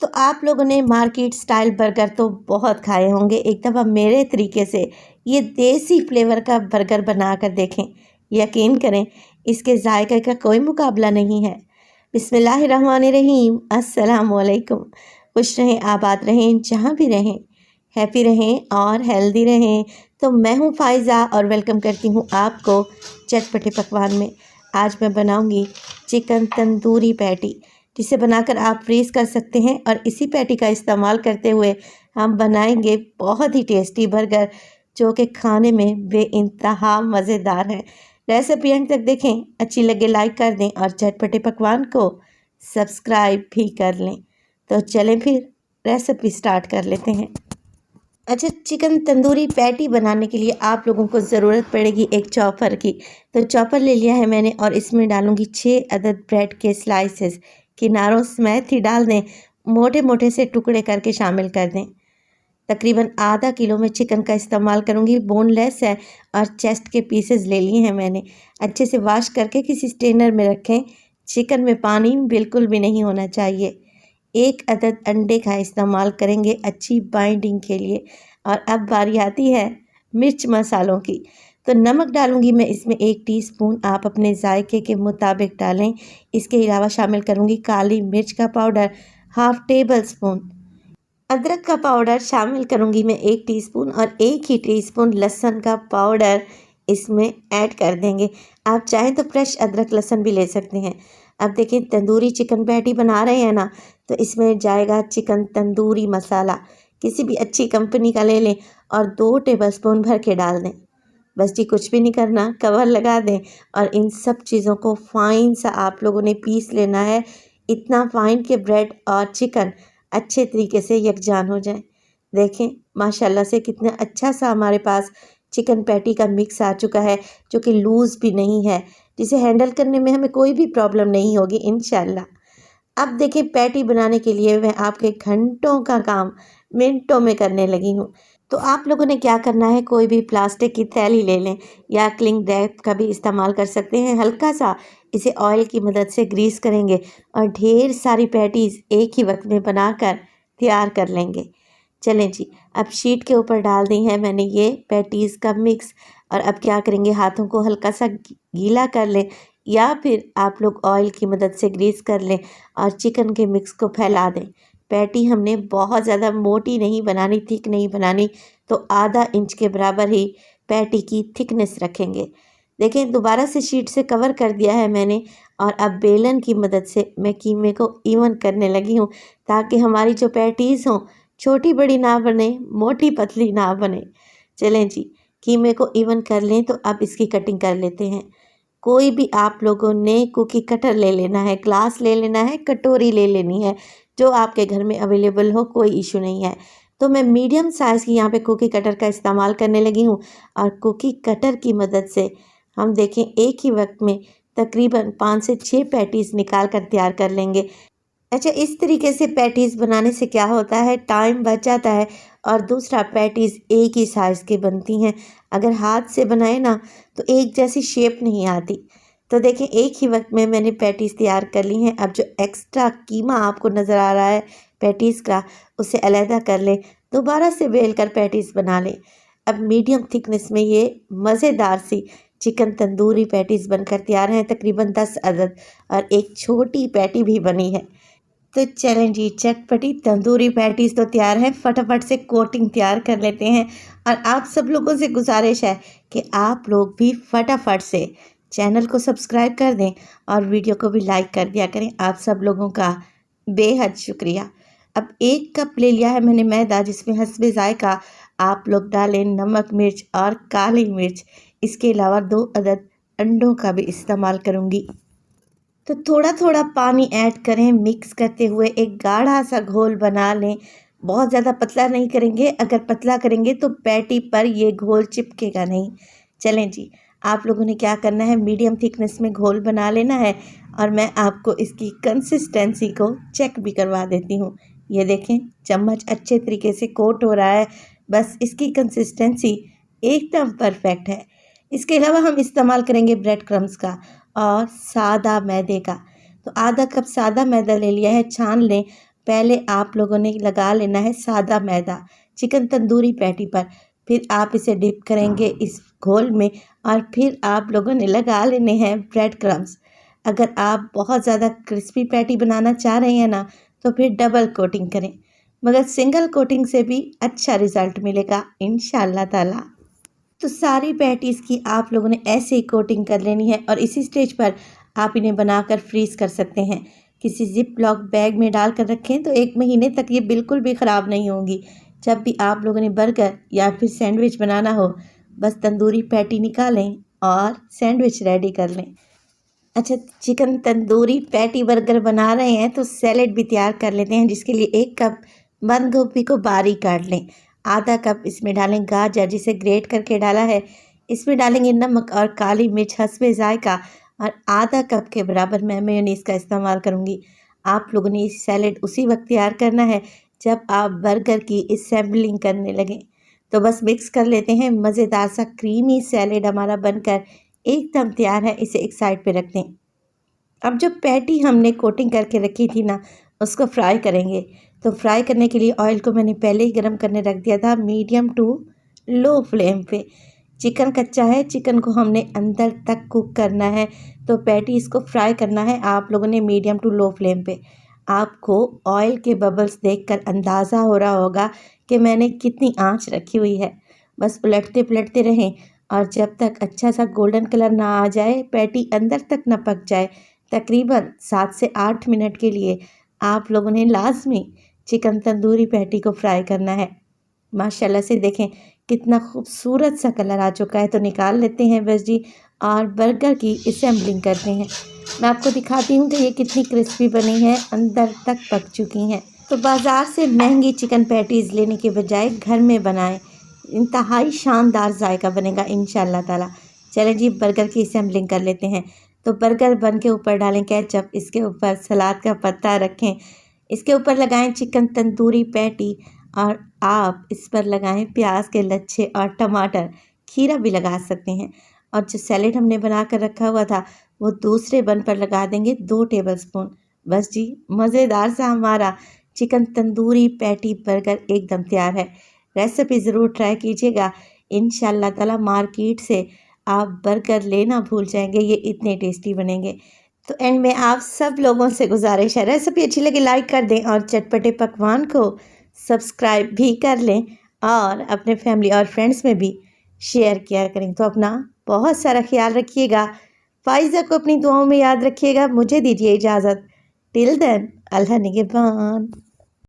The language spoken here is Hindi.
तो आप लोगों ने मार्केट स्टाइल बर्गर तो बहुत खाए होंगे। एक दफ़ा मेरे तरीके से ये देसी फ्लेवर का बर्गर बना कर देखें, यकीन करें इसके जायके का कोई मुकाबला नहीं है। बिस्मिल्लाहिर्रहमानिर्रहीम, अस्सलाम वालेकुम। खुश रहें, आबाद रहें, जहाँ भी रहें, हैप्पी रहें और हेल्दी रहें। तो मैं हूँ फ़ाइज़ा और वेलकम करती हूँ आपको चटपटे पकवान में। आज मैं बनाऊँगी चिकन तंदूरी पैटी, जिसे बनाकर आप फ्रीज़ कर सकते हैं और इसी पैटी का इस्तेमाल करते हुए हम बनाएंगे बहुत ही टेस्टी बर्गर, जो कि खाने में बेइंतहा मज़ेदार है। रेसिपी एंड तक देखें, अच्छी लगे लाइक कर दें और चटपटे पकवान को सब्सक्राइब भी कर लें। तो चलें फिर रेसिपी स्टार्ट कर लेते हैं। अच्छा, चिकन तंदूरी पैटी बनाने के लिए आप लोगों को ज़रूरत पड़ेगी एक चॉपर की। तो चॉपर ले लिया है मैंने और इसमें डालूंगी 6 अदद ब्रेड के स्लाइसेस। किनारों समेत ही डाल दें, मोटे मोटे से टुकड़े करके शामिल कर दें। तकरीबन आधा किलो में चिकन का इस्तेमाल करूंगी, बोनलेस है और चेस्ट के पीसेस ले लिए हैं मैंने। अच्छे से वॉश करके किसी स्ट्रेनर में रखें। चिकन में पानी बिल्कुल भी नहीं होना चाहिए। 1 अदद अंडे का इस्तेमाल करेंगे अच्छी बाइंडिंग के लिए। और अब बारी आती है मिर्च मसालों की। तो नमक डालूंगी मैं इसमें 1 टीस्पून, आप अपने जायके के मुताबिक डालें। इसके अलावा शामिल करूंगी काली मिर्च का पाउडर हाफ़ टेबल स्पून। अदरक का पाउडर शामिल करूंगी मैं 1 टीस्पून और 1 ही टीस्पून लहसुन का पाउडर इसमें ऐड कर देंगे। आप चाहें तो फ्रेश अदरक लहसुन भी ले सकते हैं। अब देखें, तंदूरी चिकन पैटी बना रहे हैं ना, तो इसमें जाएगा चिकन तंदूरी मसाला। किसी भी अच्छी कंपनी का ले लें और 2 टेबलस्पून भर के डाल दें। बस जी, कुछ भी नहीं करना, कवर लगा दें और इन सब चीज़ों को फाइन सा आप लोगों ने पीस लेना है। इतना फाइन कि ब्रेड और चिकन अच्छे तरीके से यकजान हो जाए। देखें माशाल्लाह से कितना अच्छा सा हमारे पास चिकन पैटी का मिक्स आ चुका है, जो कि लूज़ भी नहीं है, जिसे हैंडल करने में हमें कोई भी प्रॉब्लम नहीं होगी इंशाल्लाह। अब देखिए, पैटी बनाने के लिए मैं आपके घंटों का काम मिनटों में करने लगी हूँ। तो आप लोगों ने क्या करना है, कोई भी प्लास्टिक की थैली ले लें या क्लिंग रैप का भी इस्तेमाल कर सकते हैं। हल्का सा इसे ऑयल की मदद से ग्रीस करेंगे और ढेर सारी पैटीज़ एक ही वक्त में बनाकर तैयार कर लेंगे। चलें जी, अब शीट के ऊपर डाल दी है मैंने ये पैटीज़ का मिक्स। और अब क्या करेंगे, हाथों को हल्का सा गीला कर लें या फिर आप लोग ऑयल की मदद से ग्रीस कर लें और चिकन के मिक्स को फैला दें। पैटी हमने बहुत ज़्यादा मोटी नहीं बनानी, थिक नहीं बनानी, तो आधा इंच के बराबर ही पैटी की थिकनेस रखेंगे। देखें, दोबारा से शीट से कवर कर दिया है मैंने और अब बेलन की मदद से मैं कीमे को इवन करने लगी हूँ, ताकि हमारी जो पैटीज़ हों छोटी बड़ी ना बने, मोटी पतली ना बने। चलें जी, कीमे को इवन कर लें। तो अब इसकी कटिंग कर लेते हैं। कोई भी आप लोगों ने कुकी कटर ले लेना है, ग्लास ले लेना है, कटोरी ले लेनी है, जो आपके घर में अवेलेबल हो, कोई इशू नहीं है। तो मैं मीडियम साइज़ की यहाँ पे कुकी कटर का इस्तेमाल करने लगी हूँ और कुकी कटर की मदद से हम देखें एक ही वक्त में तकरीबन 5 से 6 पैटीज़ निकाल कर तैयार कर लेंगे। अच्छा, इस तरीके से पैटीज़ बनाने से क्या होता है, टाइम बच जाता है और दूसरा पैटीज़ एक ही साइज़ की बनती हैं। अगर हाथ से बनाए ना, तो एक जैसी शेप नहीं आती। तो देखें, एक ही वक्त में मैंने पैटीज़ तैयार कर ली हैं। अब जो एक्स्ट्रा कीमा आपको नज़र आ रहा है पैटीज़ का, उसे अलहदा कर लें, दोबारा से बेल कर पैटीज़ बना लें। अब मीडियम थिकनेस में ये मज़ेदार सी चिकन तंदूरी पैटीज़ बनकर तैयार हैं, तकरीबन 10 अदद, और एक छोटी पैटी भी बनी है। तो चलें जी, चटपटी तंदूरी पैटीज़ तो तैयार है, फटाफट से कोटिंग तैयार कर लेते हैं। और आप सब लोगों से गुजारिश है कि आप लोग भी फटाफट से चैनल को सब्सक्राइब कर दें और वीडियो को भी लाइक कर दिया करें। आप सब लोगों का बेहद शुक्रिया। अब 1 कप ले लिया है मैंने मैदा, जिसमें हस्बे ज़ायका आप लोग डालें नमक, मिर्च और काली मिर्च। इसके अलावा 2 अदद अंडों का भी इस्तेमाल करूँगी। तो थोड़ा थोड़ा पानी ऐड करें, मिक्स करते हुए एक गाढ़ा सा घोल बना लें। बहुत ज़्यादा पतला नहीं करेंगे, अगर पतला करेंगे तो पैटी पर ये घोल चिपकेगा नहीं। चलें जी, आप लोगों ने क्या करना है, मीडियम थिकनेस में घोल बना लेना है और मैं आपको इसकी कंसिस्टेंसी को चेक भी करवा देती हूँ। ये देखें, चम्मच अच्छे तरीके से कोट हो रहा है, बस इसकी कंसिस्टेंसी एकदम परफेक्ट है। इसके अलावा हम इस्तेमाल करेंगे ब्रेड क्रम्स का और सादा मैदे का। तो आधा कप सादा मैदा ले लिया है, छान लें पहले आप लोगों ने लगा लेना है सादा मैदा चिकन तंदूरी पैटी पर, फिर आप इसे डिप करेंगे इस घोल में और फिर आप लोगों ने लगा लेने हैं ब्रेड क्रम्स। अगर आप बहुत ज़्यादा क्रिस्पी पैटी बनाना चाह रहे हैं ना, तो फिर डबल कोटिंग करें, मगर सिंगल कोटिंग से भी अच्छा रिज़ल्ट मिलेगा इंशाअल्लाह ताला। तो सारी पैटीज़ की आप लोगों ने ऐसे ही कोटिंग कर लेनी है और इसी स्टेज पर आप इन्हें बनाकर फ्रीज़ कर सकते हैं। किसी जिप लॉक बैग में डाल कर रखें तो 1 महीने तक ये बिल्कुल भी ख़राब नहीं होंगी। जब भी आप लोगों ने बर्गर या फिर सैंडविच बनाना हो, बस तंदूरी पैटी निकालें और सैंडविच रेडी कर लें। अच्छा, चिकन तंदूरी पैटी बर्गर बना रहे हैं तो सैलेड भी तैयार कर लेते हैं, जिसके लिए 1 कप बंद गोभी को बारीक काट लें। आधा कप इसमें डालें गाजर जिसे ग्रेट करके डाला है। इसमें डालेंगे नमक और काली मिर्च हस्बे जायका और आधा कप के बराबर मैं मेयोनीज़ का इस्तेमाल करूँगी। आप लोगों ने ये सैलेड उसी वक्त तैयार करना है जब आप बर्गर की असेंबलिंग करने लगें। तो बस मिक्स कर लेते हैं। मज़ेदार सा क्रीमी सैलेड हमारा बनकर एकदम तैयार है। इसे एक साइड पे रख दें। अब जो पैटी हमने कोटिंग करके रखी थी ना, उसको फ्राई करेंगे। तो फ्राई करने के लिए ऑयल को मैंने पहले ही गर्म करने रख दिया था मीडियम टू लो फ्लेम पे। चिकन कच्चा है, चिकन को हमने अंदर तक कुक करना है, तो पैटी इसको फ्राई करना है आप लोगों ने मीडियम टू लो फ्लेम पे। आपको ऑयल के बबल्स देखकर अंदाज़ा हो रहा होगा कि मैंने कितनी आंच रखी हुई है। बस उलटते पलटते रहें और जब तक अच्छा सा गोल्डन कलर ना आ जाए, पैटी अंदर तक न पक जाए, तकरीबन 7 से 8 मिनट के लिए आप लोगों ने लाजमी चिकन तंदूरी पैटी को फ्राई करना है। माशाल्लाह से देखें कितना खूबसूरत सा कलर आ चुका है। तो निकाल लेते हैं बस जी और बर्गर की असेंबलिंग करते हैं। मैं आपको दिखाती हूँ कि ये कितनी क्रिस्पी बनी है, अंदर तक पक चुकी हैं। तो बाज़ार से महंगी चिकन पैटीज़ लेने के बजाय घर में बनाएं, इंतहाई शानदार जायका बनेगा इंशाअल्लाह ताला। चलें जी, बर्गर की असेंबलिंग कर लेते हैं। तो बर्गर बन के ऊपर डालें केचप, इसके ऊपर सलाद का पत्ता रखें, इसके ऊपर लगाएं चिकन तंदूरी पैटी और आप इस पर लगाएं प्याज के लच्छे और टमाटर, खीरा भी लगा सकते हैं। और जो सैलेड हमने बना कर रखा हुआ था वो दूसरे बन पर लगा देंगे 2 टेबलस्पून। बस जी, मज़ेदार सा हमारा चिकन तंदूरी पैटी बर्गर एकदम तैयार है। रेसिपी ज़रूर ट्राई कीजिएगा। इंशाअल्लाह ताला मार्केट से आप बर्गर लेना भूल जाएंगे, ये इतने टेस्टी बनेंगे। तो एंड में आप सब लोगों से गुजारिश है, रेसिपी अच्छी लगी लाइक कर दें और चटपटे पकवान को सब्सक्राइब भी कर लें और अपने फैमिली और फ्रेंड्स में भी शेयर किया करें। तो अपना बहुत सारा ख्याल रखिएगा। फ़ाइज़ा को अपनी दुआओं में याद रखिएगा। मुझे दीजिए इजाज़त। टिल देन, अल्लाह निगहबान।